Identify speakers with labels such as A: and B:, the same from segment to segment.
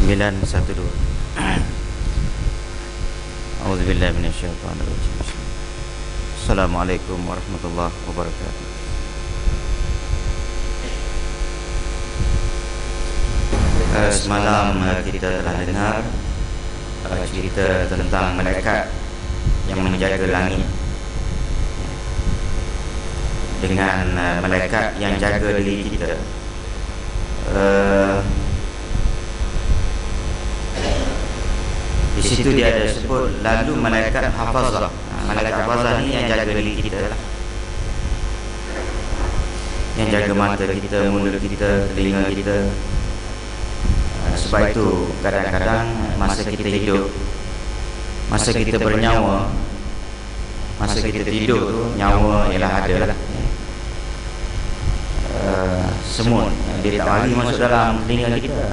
A: 912. A'udzubillahi minasyaitonirrajim. Assalamualaikum warahmatullahi wabarakatuh. Semalam kita telah dengar cerita tentang malaikat yang menjaga langit dengan malaikat yang jaga diri kita. Di situ dia ada sebut lalu malaikat hafazah. Malaikat hafazah ni yang jaga diri kita lah, yang jaga mata kita, mulut kita, telinga kita. Sebab itu kadang-kadang masa kita hidup, masa kita bernyawa, masa kita tidur tu, nyawa ialah ada lah. Semut dia tak mari masuk dalam telinga kita,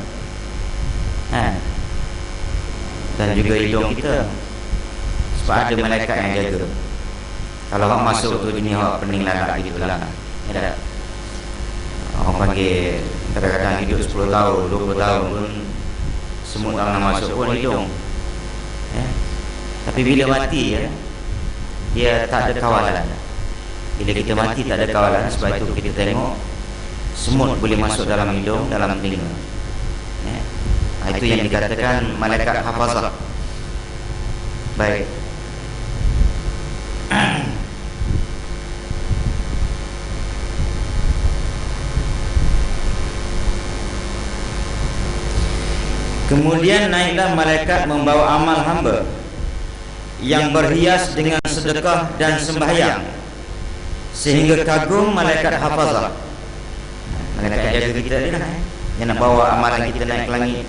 A: dan juga hidung kita, sebab ada malaikat yang jaga. Kalau orang masuk tu jenis orang pening lalat gitulah, ya. Orang panggil kadang-kadang hidup 10 tahun, 20 tahun pun semut tak nak masuk pun hidung, ya. Tapi bila mati, ya, dia tak ada kawalan. Bila kita mati tak ada kawalan. Sebab itu kita tengok semut boleh masuk dalam hidung, dalam telinga, ya. Itu yang dikatakan malaikat hafazah. Baik. Kemudian naiklah malaikat membawa amal hamba yang berhias dengan sedekah dan sembahyang, sehingga kagum malaikat hafazah. Malaikat jaga kita dia lah, yang nak bawa amalan kita naik ke langit.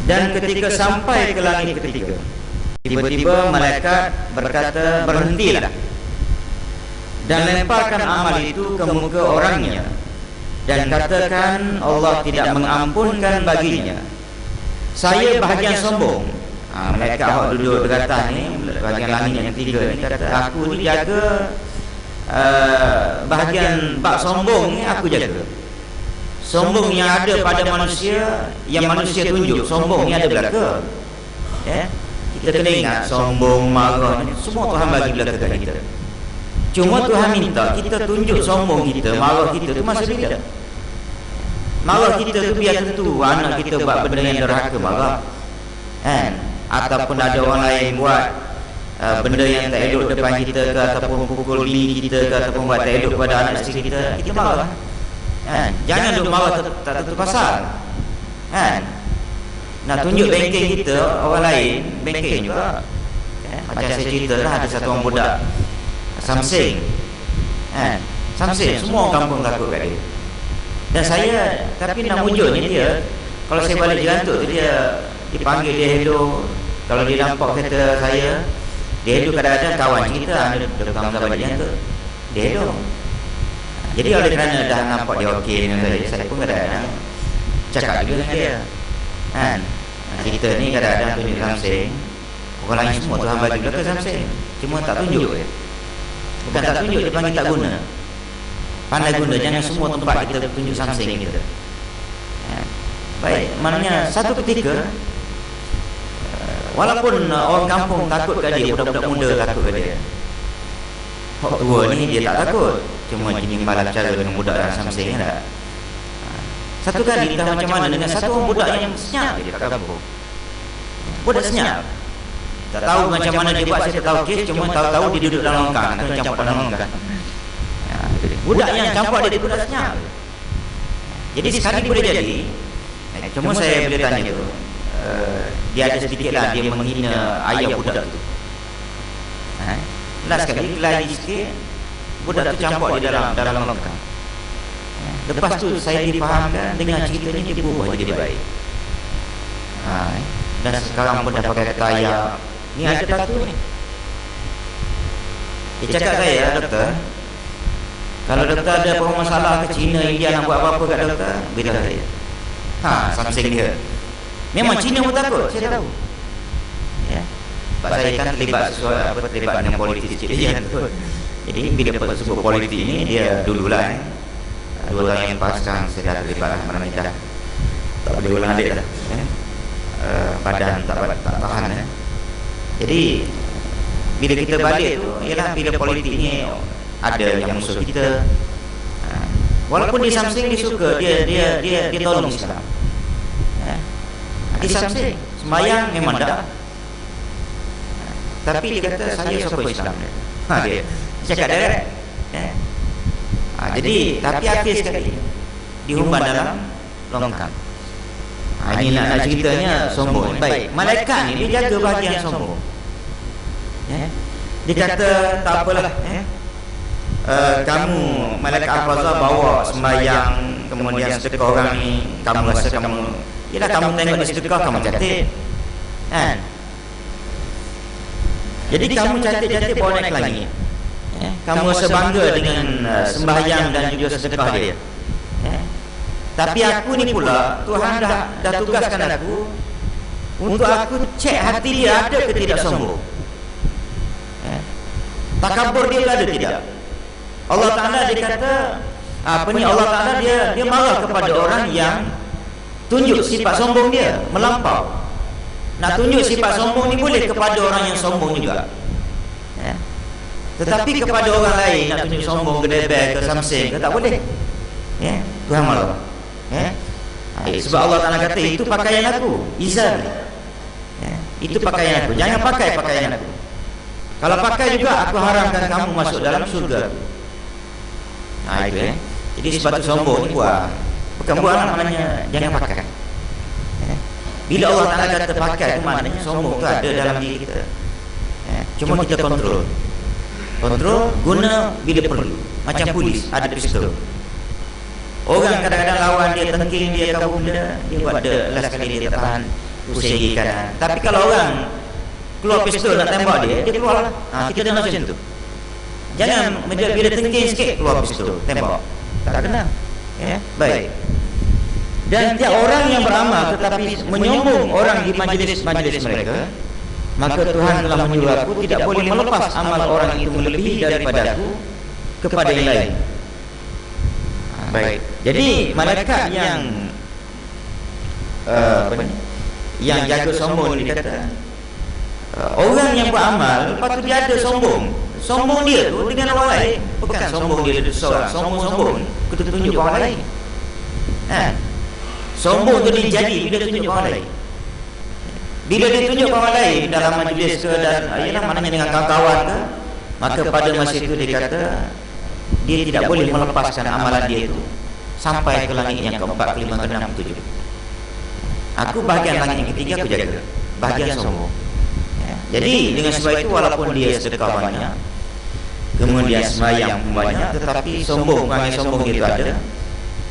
A: Dan ketika sampai ke langit ketiga, tiba-tiba malaikat berkata, berhentilah, dan lemparkan amal itu ke muka orangnya, dan katakan Allah tidak mengampunkan baginya. Saya bahagian sombong. Malaikat awak duduk dekat atas ni, bahagian langit yang ketiga ni, kata aku ni jaga bahagian bab sombong ni, aku jaga. Sombong yang ada pada manusia, yang manusia tunjuk, sombong ni ada belaka, ya. Kita kena ingat, sombong, marah ni semua Tuhan bagi belaka kat kita. Cuma Tuhan minta kita tunjuk sombong kita, marah kita tu masa bila. Marah kita tu biar tentu anak kita buat benda yang derhaka, marah, kan? Ataupun ada orang lain buat benda yang tak elok depan kita ke, ataupun pukul bini kita ke, ataupun buat tak elok pada anak isteri kita, kita marah, kan? Jangan duk marah tak tentu pasal, kan? Nak tunjuk bengkel kita, orang lain bengkel juga, kan? Macam saya cerita lah, ada satu orang budak Samseng, kan? Samseng, semua orang kampung takut kat dia. Dan saya, tapi nak mujurnya dia, kalau saya balik jalan tu, dia dipanggil, dia hello. Kalau dia nampak kereta saya, dia hello. Kadang-kadang kawan kita, ada kawan balik jalan tu, dia hello. Jadi oleh kerana dah nampak dia okey dengan saya pun kadang-kadang cakap juga dengan dia, kan? Kita ni kadang-kadang tunjuk Samseng, orang lain semua Tuhan bagi belaka Samseng, cuma tak tunjuk je. Bukan tak tunjuk, dia panggil tak guna. Pandai guna, jangan semua tempat kita tunjuk Samseng kita, ya. Baik, maknanya satu ketika, walaupun orang kampung takut kat dia, budak-budak muda takut kat dia, orang tua ni dia tak takut, cuma jenis malam cara dengan budak dalam Samseng, tak. Satu kali entah macam mana dengan satu orang budak yang senyap dia kat kampung. Budak senyap, tak tahu macam mana dia buat, saya tak tahu kes, cuma tahu-tahu dia duduk dalam longkang atau campak dalam longkang. Budak yang campak dia budak senyap. Jadi sekali boleh jadi, cuma saya boleh tanya tu, dia ada sedikit lah dia menghina ayah budak tu. Last sekali lari sikit, budak tu campak di dalam longkang. Lepas tu saya difahamkan dengan ceritanya, dia berubah jadi baik. Dan sekarang pun dah pakai kata ayah. Ni ada tattoo ni. Dia cakap saya, doktor, kalau doktor ada apa masalah ke China, India nak buat apa-apa kat doktor, beritahu saya. Samseng dia. Memang China pun takut, saya tahu, ya. Sebab saya kan terlibat dengan politik sikit dia, jadi bila sebut politik ni, dia dululah, 2 tahun yang lepas sekarang saya dah terlibat lah, mana dah tak boleh ulang alik dah. Badan tak tahan. Jadi bila kita balik tu ialah bila politik ni ada yang musuh kita. Walaupun di Samsing dia suka, dia tolong Islam. Di Samsing sembahyang memang dah. Tapi dia kata saya support Islam. Dia cakap direct. Jadi tapi akhir sekali dihumban dalam longkang. Ini nak ceritanya sombong. Baik, malaikat ni dia jaga bahagian sombong. Dia kata tak apalah, kamu malaikat Al-Fazal bawa sembahyang kemudian sedekah orang ni, kamu rasa kamu ialah kamu tengok di sedekah kamu cantik kan. Jadi kamu cantik-cantik bawa naik ke langit. Kamu rasa bangga dengan sembahyang dan juga sedekah dia. Tapi aku ni pula Tuhan dah tugaskan aku untuk aku cek hati dia ada ke tidak sombong. Takabur dia ada tidak. Allah Ta'ala dia kata Allah Ta'ala dia marah kepada orang yang tunjuk sifat sombong dia melampau. Nak tunjuk sifat sombong ni boleh kepada orang yang sombong juga. Tetapi kepada orang lain nak tunjuk sombong ke debel ke Samsing ke tak boleh. Tuhan marah. Sebab Allah Ta'ala kata itu pakaian aku, izar. Itu pakaian aku, jangan pakai pakaian aku. Kalau pakai juga aku haramkan kamu masuk dalam surga. Itu Jadi sebab itu sombong ni buang. Bukan buang maknanya jangan pakai. Bila Allah Ta'ala kata pakai itu maknanya sombong tu ada dalam diri kita. Cuma kita kontrol guna bila perlu. Macam polis ada pistol. Orang kadang-kadang lawan dia, tengking dia, kabur dia buat last kali dia tahan pusing kiri kanan. Tapi kalau orang keluar pistol nak tembak dia keluar lah. Kita dah macam tu. Jangan bila tengking sikit keluar pistol tembak. Tak kena. Baik. Dan tiap orang yang beramal tetapi menyombong orang di majlis-majlis mereka, maka Tuhan telah menyuruh aku tidak boleh melepas amal orang itu melebihi daripada aku kepada yang lain. Baik. Jadi malaikat yang jaga sombong ni kata orang yang beramal lepas tu dia ada sombong dia tu dengan orang lain, bukan sombong dia seorang, sombong kita tunjuk orang lain. Sombong tu dia jadi bila tunjuk orang lain. Bila dia tunjuk orang lain dalam majlis ke dan ialah maknanya dengan kawan-kawan ke, maka pada masa itu dia kata dia tidak boleh melepaskan amalan dia itu sampai ke langit yang keempat, kelima, keenam, ketujuh. Aku bahagian langit yang ketiga aku jaga, bahagian sombong. Jadi dengan sebab itu walaupun dia sedekah banyak, kemudian sembahyang banyak, tetapi perangai sombong dia itu ada,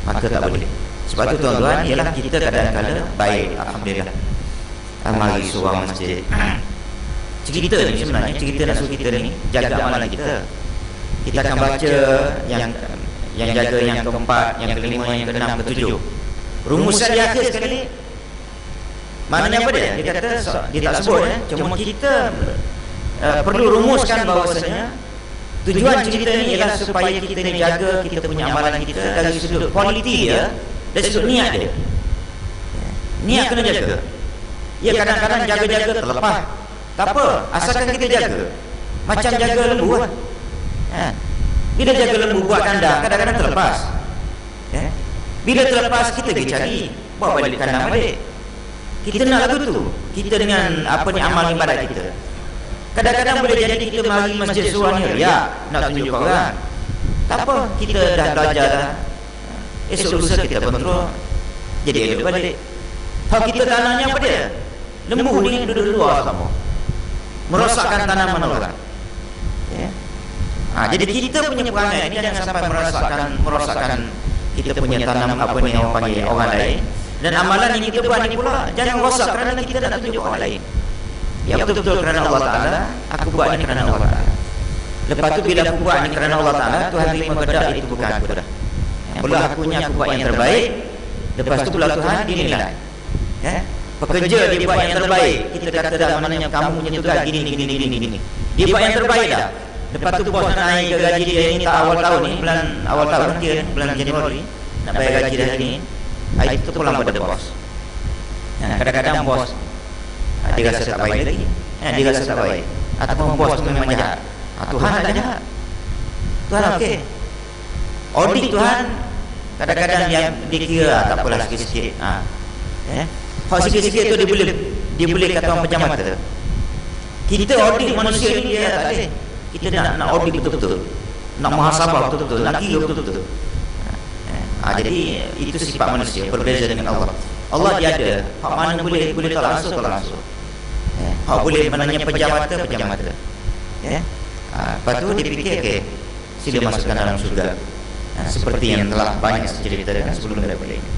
A: maka tak boleh. Sebab itu tuan-tuan, ialah kita kadang-kadang baik, alhamdulillah, mari suruh masjid. Cerita ni sebenarnya, cerita nak suruh kita ni jaga amalan kita. Kita akan baca yang jaga yang keempat, yang kelima, yang keenam, ketujuh. Rumusan di akhir sekali, maknanya apa dia? Dia kata dia tak sebut cuma kita perlu rumuskan bahawasanya tujuan cerita ni ialah supaya kita ni jaga kita punya amalan kita dari sudut kualiti dia, dari sudut niat dia. Niat kena jaga. Ya kadang-kadang jaga-jaga terlepas. Tak apa, asalkan kita jaga. Macam jaga lembu kan. Bila jaga lembu buat kandang, kadang-kadang terlepas. Bila terlepas kita pergi cari, bawa balik kandang balik. Kita nak lagu tu. Kita dengan amal ibadat kita. Kadang-kadang boleh jadi kita mari masjid suruhnya riak, nak tunjuk orang. Tak apa, kita dah belajar dah. Esok lusa kita kontrol, jadi elok balik. Kalau kita tanamnya apa dia? Lembu ni duduk luar sama, merosakkan tanaman orang. Jadi kita punya perangai ini jangan sampai merosakkan kita punya tanam orang panggil orang lain. Dan amalan yang kita buat ni pula jangan rosak kerana kita nak tunjuk orang lain. Ya betul-betul kerana Allah Ta'ala. Aku buat ni kerana Allah Ta'ala. Lepas tu bila aku buat ni kerana Allah Ta'ala, Tuhan terima kedak, itu bukan aku dah. Pula akunya aku buat yang terbaik. Lepas tu pula Tuhan dinilai. Pekerja dia buat yang terbaik. Kita kata dah maknanya kamu punya tugas gini. Dia buat yang terbaik dah. Lepas tu bos nak naik ke gaji dia ni tak awal tahun ni, awal tahun kira bulan Januari nak bayar gaji dah ni. Itu pulang pada bos. Kadang-kadang bos dia rasa tak baik lagi, dia rasa tak baik, ataupun bos tu memang jahat. Tuhan tak jahat. Tuhan okey. Audit Tuhan kadang-kadang dia kira tak apalah sikit-sikit. Hak sikit-sikit tu dia boleh kata orang pejam mata. Kita audit manusia ni dia tak boleh. Kita nak audit betul-betul, nak muhasabah betul-betul, nak kira betul-betul. Jadi itu sifat manusia, berbeza dengan Allah. Allah dia ada hak mana boleh tak langsung. Hak boleh menanya pejam mata. Lepas tu dia fikir okey, sila masukkan dalam surga. Seperti yang telah banyak ceritakan sebelum daripada ini.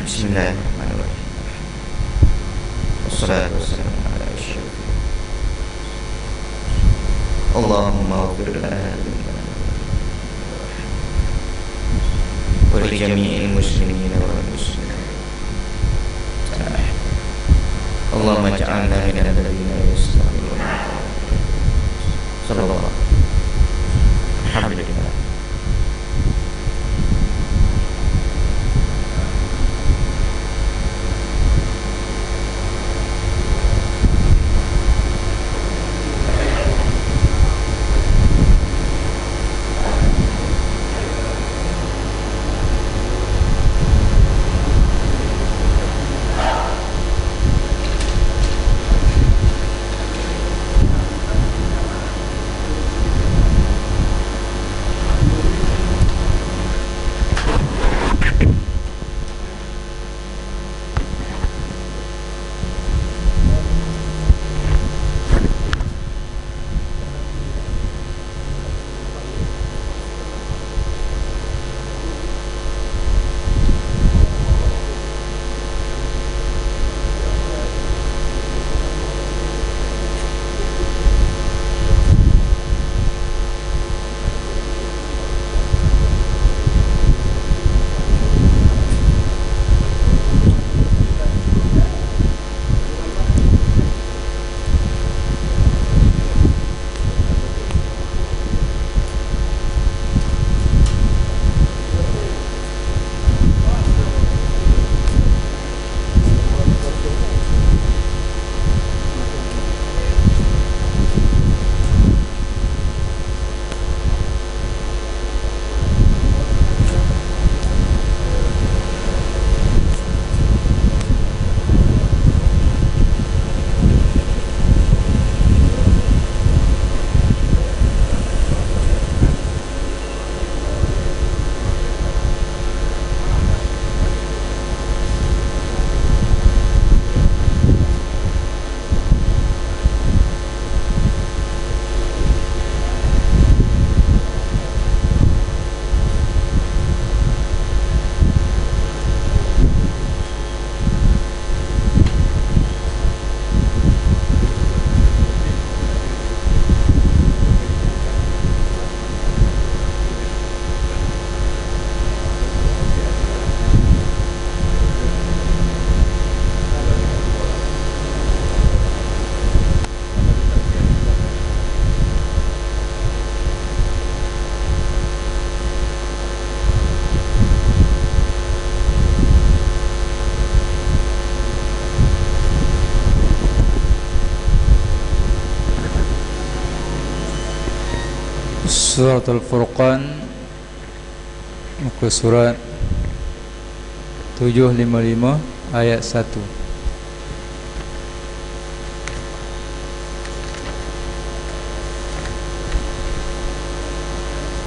A: Bismillahirrahmanirrahim. Wassalatu wassalamu ala asyrafil Allahumma ighfir lana wa li jami'il muslimin wal muslimat. Allahumma ij'alna minal ladzina yastaghfiruna. Sallallahu alhamdulillah.
B: Surat Al-Furqan, muka surat 755 ayat 1.